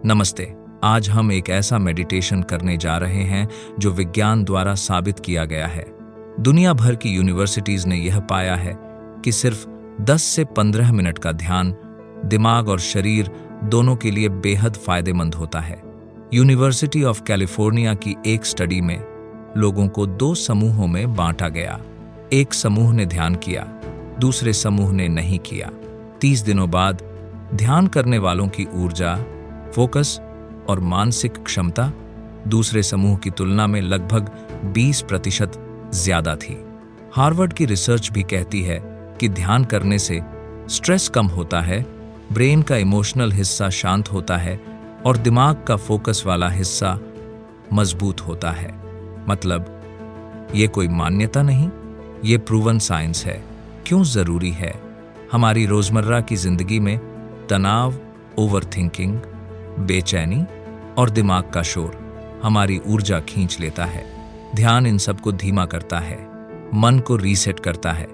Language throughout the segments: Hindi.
नमस्ते। आज हम एक ऐसा मेडिटेशन करने जा रहे हैं जो विज्ञान द्वारा साबित किया गया है। दुनिया भर की यूनिवर्सिटीज ने यह पाया है कि सिर्फ 10 से 15 मिनट का ध्यान दिमाग और शरीर दोनों के लिए बेहद फायदेमंद होता है। यूनिवर्सिटी ऑफ कैलिफोर्निया की एक स्टडी में लोगों को 2 समूहों में बांटा गया। एक समूह ने ध्यान किया, दूसरे समूह ने नहीं किया। 30 दिनों बाद ध्यान करने वालों की ऊर्जा, फोकस और मानसिक क्षमता दूसरे समूह की तुलना में लगभग 20% ज्यादा थी। हार्वर्ड की रिसर्च भी कहती है कि ध्यान करने से स्ट्रेस कम होता है, ब्रेन का इमोशनल हिस्सा शांत होता है और दिमाग का फोकस वाला हिस्सा मजबूत होता है। मतलब ये कोई मान्यता नहीं, ये प्रूवन साइंस है। क्यों जरूरी है? हमारी रोजमर्रा की जिंदगी में तनाव, ओवरथिंकिंग, बेचैनी और दिमाग का शोर हमारी ऊर्जा खींच लेता है। ध्यान इन सब को धीमा करता है, मन को रीसेट करता है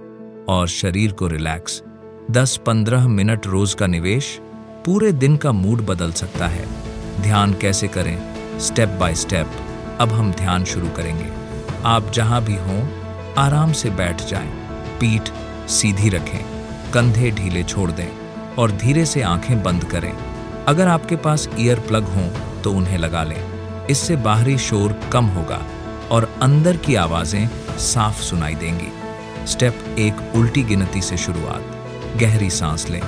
और शरीर को रिलैक्स। 10-15 मिनट रोज का निवेश पूरे दिन का मूड बदल सकता है। ध्यान कैसे करें? स्टेप बाय स्टेप अब हम ध्यान शुरू करेंगे। आप जहां भी हों आराम से बैठ जाएं, पीठ सीधी रखें, कंधे ढीले छोड़ दें और धीरे से आंखें बंद करें। अगर आपके पास ईयर प्लग हों तो उन्हें लगा लें। इससे बाहरी शोर कम होगा और अंदर की आवाजें साफ सुनाई देंगी। स्टेप 1, उल्टी गिनती से शुरुआत। गहरी सांस लें।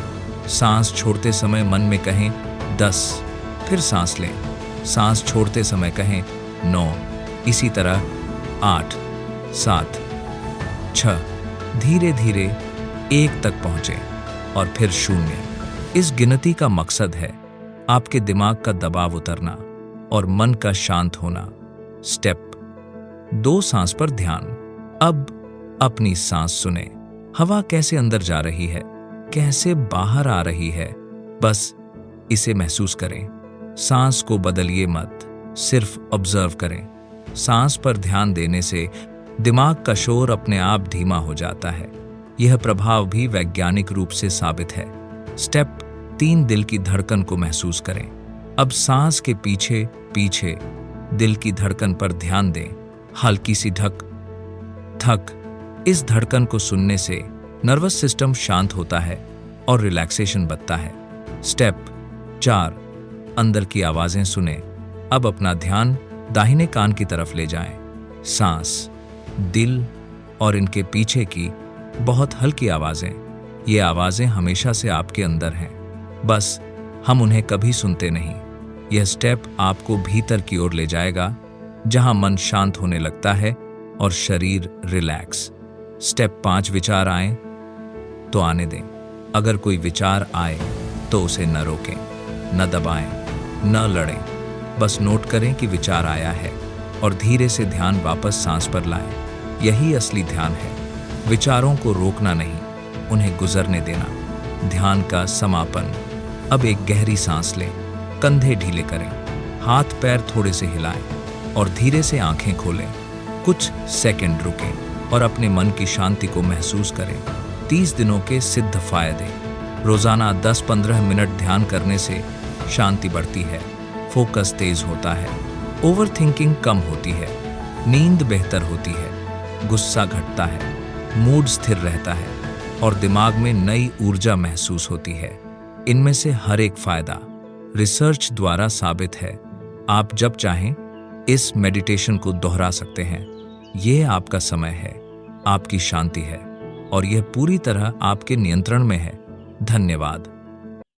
सांस छोड़ते समय मन में कहें 10, फिर सांस लें। सांस छोड़ते समय कहें 9, इसी तरह 8, 7, 6, धीरे धीरे 1 तक पहुंचे और फिर 0। इस गिनती का मकसद है आपके दिमाग का दबाव उतरना और मन का शांत होना। स्टेप 2, सांस पर ध्यान। अब अपनी सांस सुने। हवा कैसे अंदर जा रही है, कैसे बाहर आ रही है, बस इसे महसूस करें। सांस को बदलिए मत, सिर्फ ऑब्जर्व करें। सांस पर ध्यान देने से दिमाग का शोर अपने आप धीमा हो जाता है। यह प्रभाव भी वैज्ञानिक रूप से साबित है। स्टेप 3, दिल की धड़कन को महसूस करें। अब सांस के पीछे पीछे दिल की धड़कन पर ध्यान दें। हल्की सी धक। इस धड़कन को सुनने से नर्वस सिस्टम शांत होता है और रिलैक्सेशन बढ़ता है। स्टेप 4, अंदर की आवाजें सुने। अब अपना ध्यान दाहिने कान की तरफ ले जाएं। सांस, दिल और इनके पीछे की बहुत हल्की आवाजें, ये आवाजें हमेशा से आपके अंदर हैं, बस हम उन्हें कभी सुनते नहीं। यह स्टेप आपको भीतर की ओर ले जाएगा, जहां मन शांत होने लगता है और शरीर रिलैक्स। स्टेप 5, विचार आए तो आने दें। अगर कोई विचार आए तो उसे न रोकें, न दबाएं, न लड़ें। बस नोट करें कि विचार आया है और धीरे से ध्यान वापस सांस पर लाएं। यही असली ध्यान है। विचारों को रोकना नहीं, उन्हें गुजरने देना। ध्यान का समापन। अब एक गहरी सांस लें, कंधे ढीले करें, हाथ पैर थोड़े से हिलाएं और धीरे से आंखें खोलें। कुछ सेकंड रुकें और अपने मन की शांति को महसूस करें। 30 दिनों के सिद्ध फायदे। रोजाना 10-15 मिनट ध्यान करने से शांति बढ़ती है, फोकस तेज होता है, ओवरथिंकिंग कम होती है, नींद बेहतर होती है, गुस्सा घटता है, मूड स्थिर रहता है और दिमाग में नई ऊर्जा महसूस होती है। इनमें से हर एक फायदा रिसर्च द्वारा साबित है। आप जब चाहें इस मेडिटेशन को दोहरा सकते हैं। यह आपका समय है, आपकी शांति है और यह पूरी तरह आपके नियंत्रण में है। धन्यवाद।